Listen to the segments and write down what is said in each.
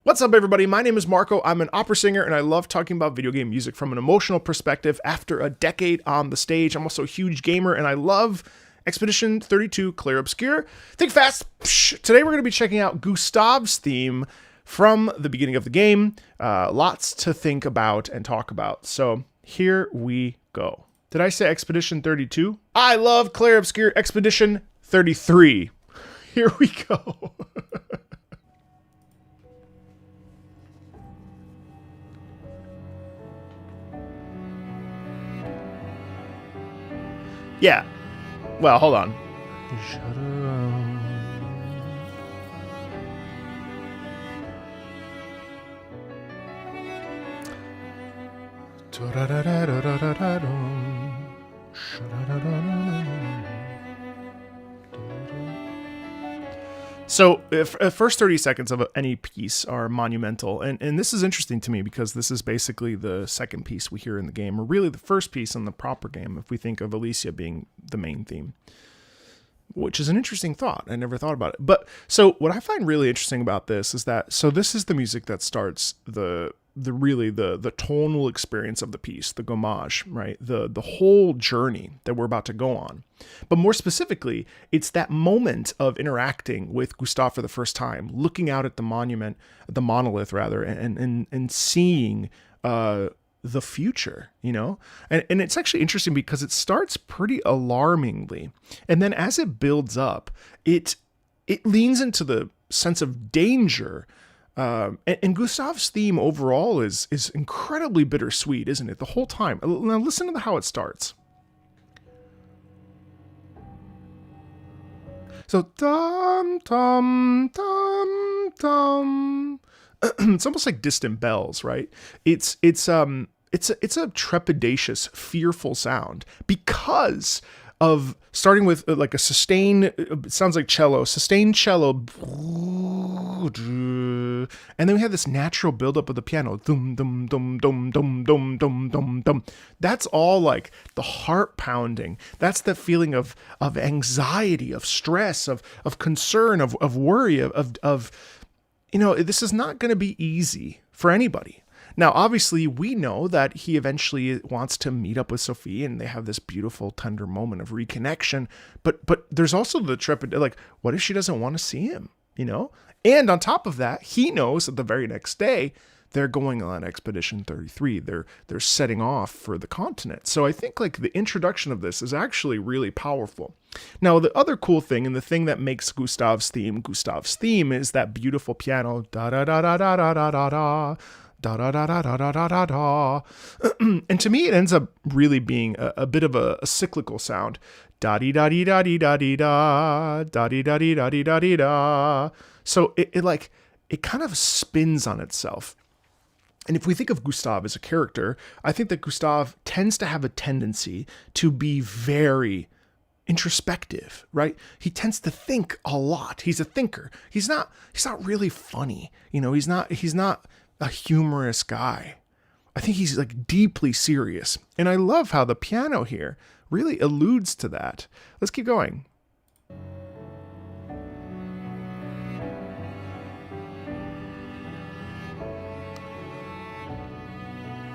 What's up, everybody? My name is Marco. I'm an opera singer, and I love talking about video game music from an emotional perspective after a decade on the stage. I'm also a huge gamer, and I love Expedition 32 Clair Obscur. Think fast. Today, we're going to be checking out Gustave's theme from the beginning of the game. Lots to think about and talk about. So here we go. Did I say Expedition 32? I love Clair Obscur Expedition 33. Here we go. Yeah. Well, hold on. So, first 30 seconds of any piece are monumental, and this is interesting to me because this is basically the second piece we hear in the game, or really the first piece in the proper game, if we think of Alicia being the main theme, which is an interesting thought. I never thought about it. But, so, what I find really interesting about this is that, so this is the music that starts the tonal experience of the piece, the gommage, right? The whole journey that we're about to go on. But more specifically, it's that moment of interacting with Gustave for the first time, looking out at the monument, the monolith rather, and seeing the future, you know? And it's actually interesting because it starts pretty alarmingly. And then as it builds up, it leans into the sense of danger. And Gustave's theme overall is incredibly bittersweet, isn't it? The whole time. Now listen to how it starts. So dum dum dum dum. It's almost like distant bells, right? It's a trepidatious, fearful sound because of starting with like a sustained, it sounds like cello, sustained cello, and then we have this natural buildup of the piano, dum dum dum dum dum dum dum dum dum. That's all like the heart pounding. That's the feeling of anxiety, of stress, of concern, of worry, of you know, this is not going to be easy for anybody. Now, obviously, we know that he eventually wants to meet up with Sophie, and they have this beautiful, tender moment of reconnection. But there's also the trepid, like, what if she doesn't want to see him? You know? And on top of that, he knows that the very next day they're going on Expedition 33. They're setting off for the continent. So I think like the introduction of this is actually really powerful. Now, the other cool thing, and the thing that makes Gustave's theme is that beautiful piano, da da da da da da da da da. Da da da da da da da da da. And to me, it ends up really being a bit of a cyclical sound. Da dee da dee da dee da dee da da dee da dee da dee da dee da. So it kind of spins on itself. And if we think of Gustave as a character, I think that Gustave tends to have a tendency to be very introspective, right? He tends to think a lot. He's a thinker. He's not really funny. You know, he's not a humorous guy. I think he's like deeply serious. And I love how the piano here really alludes to that. Let's keep going.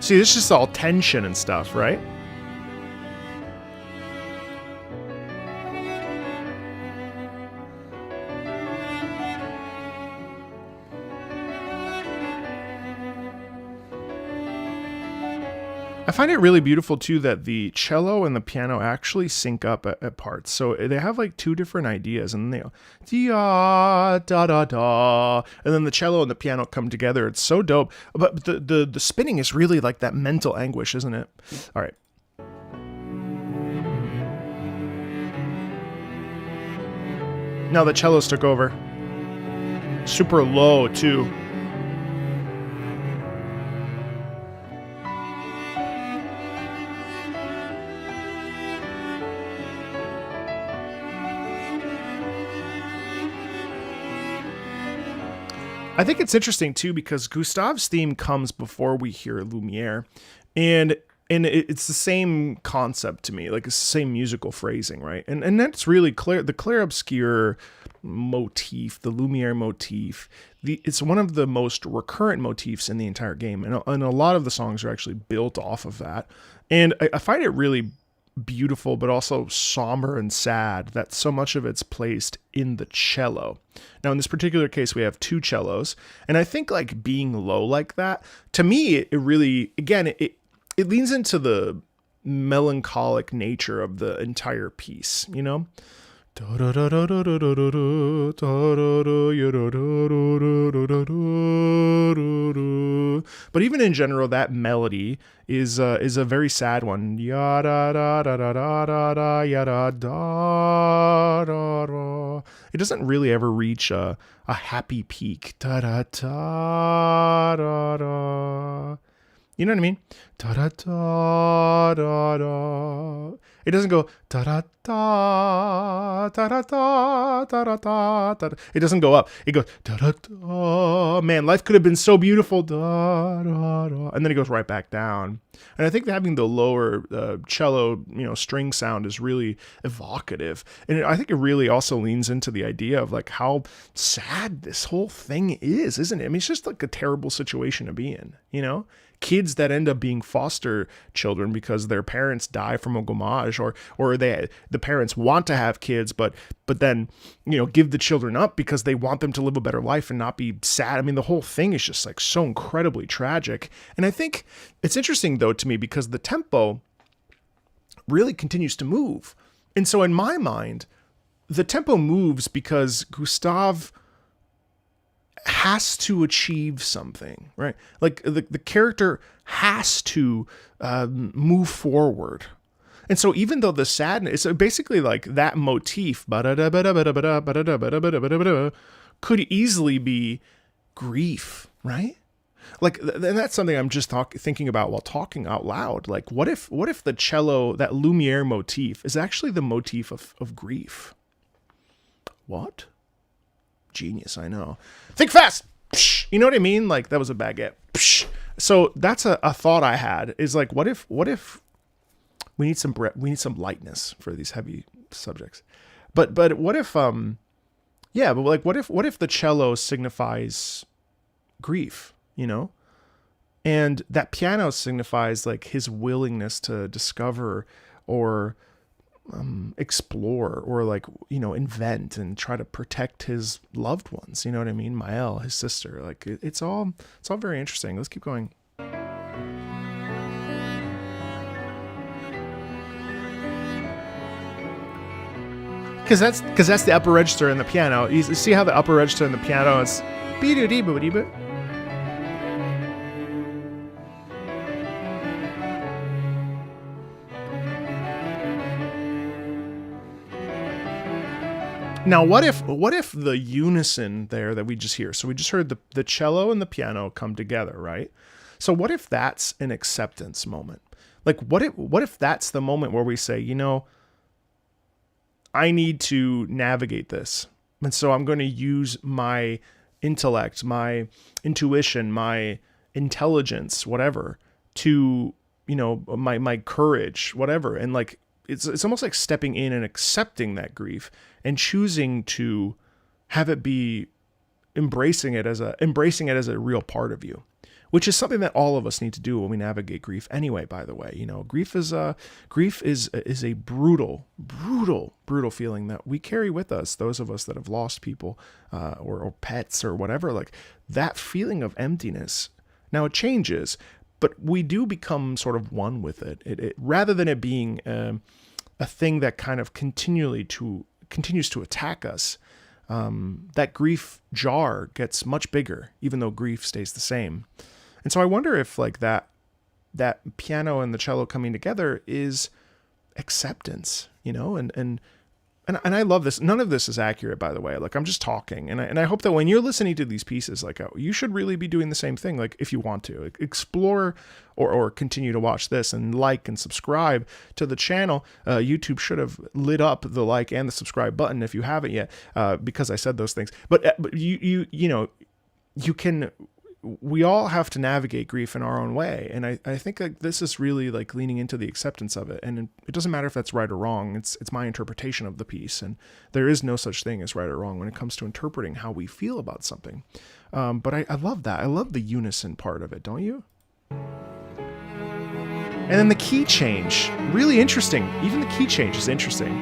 See, this is just all tension and stuff, right? I find it really beautiful too that the cello and the piano actually sync up at parts. So they have like two different ideas, and they go da da da da, and then the cello and the piano come together. It's so dope. But the spinning is really like that mental anguish, isn't it? All right. Now the cellos took over. Super low too. I think it's interesting too because Gustave's theme comes before we hear Lumiere, and it's the same concept to me, like it's the same musical phrasing, right? And that's really clear. The Clair Obscur motif, the Lumiere motif. It's one of the most recurrent motifs in the entire game, and a lot of the songs are actually built off of that. And I find it really beautiful, but also somber and sad that so much of it's placed in the cello. Now, in this particular case, we have two cellos, and I think like being low like that, to me, it really, again, it leans into the melancholic nature of the entire piece, you know? But even in general, that melody is a very sad one. It doesn't really ever reach a happy peak. You know what I mean? It doesn't go it doesn't go up. It goes man, life could have been so beautiful, and then it goes right back down. And I think having the lower cello, string sound is really evocative, and I think it really also leans into the idea of like how sad this whole thing is, isn't it? I mean, it's just like a terrible situation to be in, kids that end up being foster children because their parents die from a gommage, or the parents want to have kids, but then, give the children up because they want them to live a better life and not be sad. I mean, the whole thing is just like so incredibly tragic. And I think it's interesting though to me because the tempo really continues to move. And so in my mind, the tempo moves because Gustave has to achieve something, right? Like the character has to move forward. And so even though the sadness, it's basically like that motif could easily be grief, right? Like, and that's something I'm just thinking about while talking out loud. Like, what if the cello, that Lumiere motif, is actually the motif of grief? What? Genius, I know. Think fast. Psh, you know what I mean? Like, that was a baguette. Psh. So that's a thought I had, is like, what if we need some lightness for these heavy subjects? But what if what if the cello signifies grief, and that piano signifies like his willingness to discover or explore or like, invent and try to protect his loved ones. You know what I mean? Maëlle, his sister, like it's all very interesting. Let's keep going. Because that's the upper register in the piano. You see how the upper register in the piano is be-do-dee-boo-dee-boo. Now, what if the unison there that we just hear? So we just heard the cello and the piano come together, right? So what if that's an acceptance moment? Like, what if that's the moment where we say, I need to navigate this. And so I'm going to use my intellect, my intuition, my intelligence, whatever, to, my courage, whatever. And like, it's almost like stepping in and accepting that grief and choosing to have it be embracing it as a real part of you, which is something that all of us need to do when we navigate grief anyway, by the way. Grief is a brutal feeling that we carry with us, those of us that have lost people or pets or whatever. Like that feeling of emptiness. Now it changes, but we do become sort of one with it. It rather than it being a thing that kind of continues to attack us. That grief jar gets much bigger, even though grief stays the same. And so I wonder if like that piano and the cello coming together is acceptance, and I love this. None of this is accurate, by the way. Like I'm just talking, and I hope that when you're listening to these pieces, like you should really be doing the same thing. Like if you want to explore or continue to watch this and like and subscribe to the channel. YouTube should have lit up the like and the subscribe button if you haven't yet, because I said those things. But you can. we all have to navigate grief in our own way. And I think like this is really like leaning into the acceptance of it. And it doesn't matter if that's right or wrong. It's my interpretation of the piece. And there is no such thing as right or wrong when it comes to interpreting how we feel about something. But I love that. I love the unison part of it, don't you? And then the key change, really interesting. Even the key change is interesting.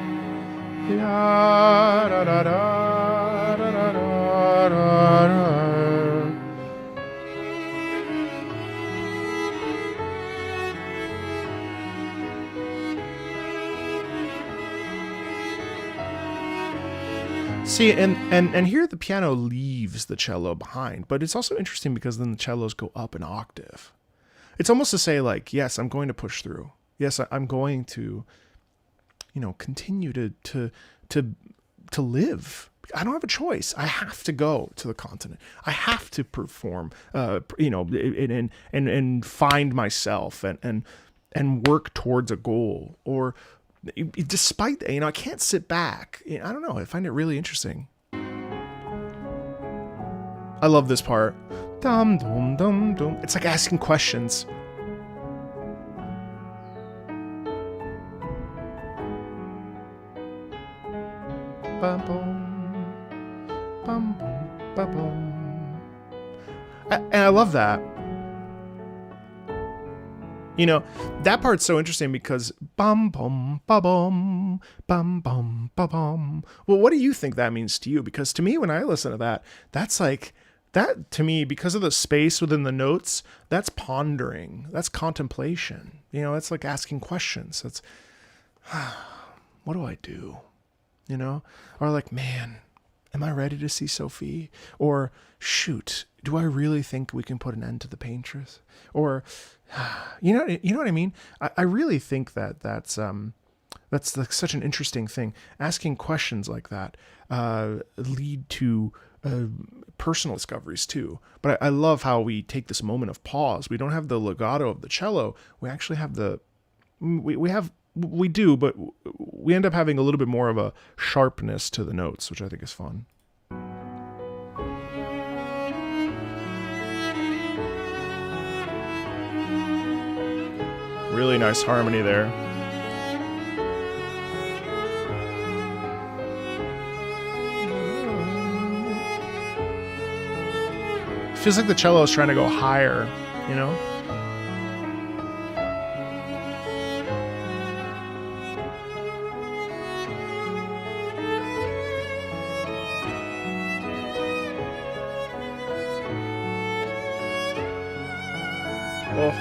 See, and here the piano leaves the cello behind, but it's also interesting because then the cellos go up an octave. It's almost to say like, yes, I'm going to push through. Yes, I'm going to, continue to live. I don't have a choice. I have to go to the continent. I have to perform, and find myself and work towards a goal. Or despite that, I can't sit back. I don't know. I find it really interesting. I love this part. Dum dum dum dum. It's like asking questions. Bum bum bum bum bum bum. And I love that. That part's so interesting because bum bum ba bum bum bum ba bum. Well, what do you think that means to you? Because to me, when I listen to that, that's like that to me, because of the space within the notes, that's pondering, that's contemplation. That's like asking questions. That's what do I do? Or like, man, am I ready to see Sophie? Or shoot, do I really think we can put an end to the paintress? Or you know what I mean? I really think that's like such an interesting thing. Asking questions like that lead to personal discoveries too. But I love how we take this moment of pause. We don't have the legato of the cello. We actually have we do, but we end up having a little bit more of a sharpness to the notes, which I think is fun. Really nice harmony there. Feels like the cello is trying to go higher, Oh.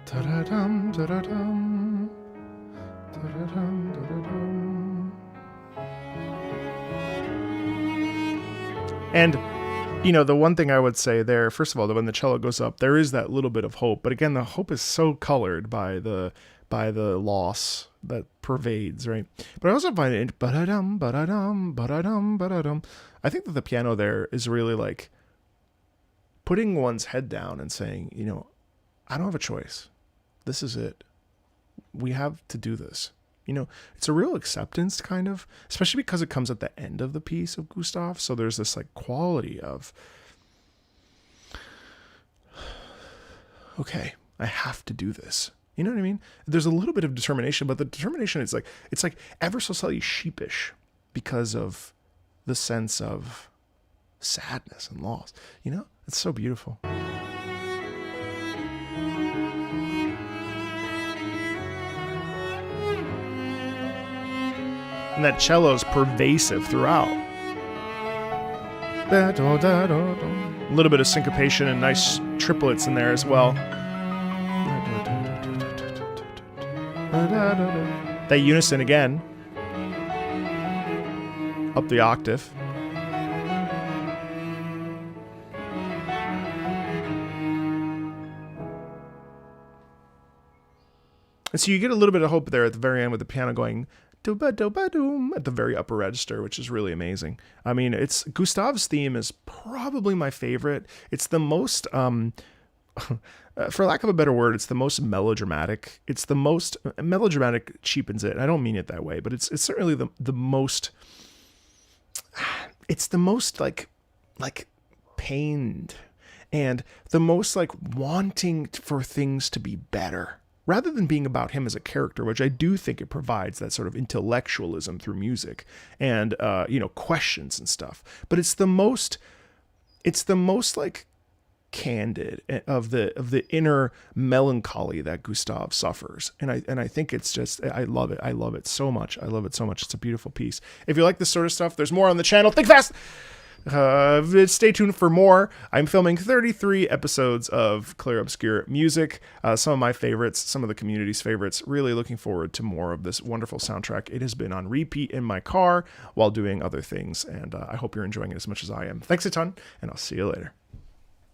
Da-da-dum, da-da-dum, da-da-dum, da-da-dum. And the one thing I would say there, first of all, that when the cello goes up, there is that little bit of hope. But again, the hope is so colored by the loss that pervades, right? But I also find it ba-da-dum, ba-da-dum, ba-da-dum, ba-da-dum. I think that the piano there is really like putting one's head down and saying, I don't have a choice. This is it. We have to do this. It's a real acceptance kind of, especially because it comes at the end of the piece of Gustave. So there's this like quality of, okay, I have to do this. You know what I mean? There's a little bit of determination, but the determination is it's like ever so slightly sheepish because of the sense of sadness and loss. It's so beautiful. And that cello is pervasive throughout. A little bit of syncopation and nice triplets in there as well. That unison again. Up the octave. And so you get a little bit of hope there at the very end with the piano going doom at the very upper register, which is really amazing. I mean, it's Gustave's theme is probably my favorite. It's the most, for lack of a better word, it's the most melodramatic. It's the most melodramatic cheapens it. And I don't mean it that way, but it's certainly the most. It's the most like pained, and the most like wanting for things to be better, rather than being about him as a character, which I do think it provides that sort of intellectualism through music and, questions and stuff. But it's the most like candid of the inner melancholy that Gustave suffers. And I think it's just, I love it. I love it so much. I love it so much. It's a beautiful piece. If you like this sort of stuff, there's more on the channel. Think fast! Stay tuned for more. I'm filming 33 episodes of Clair Obscur music. Some of my favorites, some of the community's favorites. Really looking forward to more of this wonderful soundtrack. It has been on repeat in my car while doing other things, and I hope you're enjoying it as much as I am. Thanks a ton, and I'll see you later.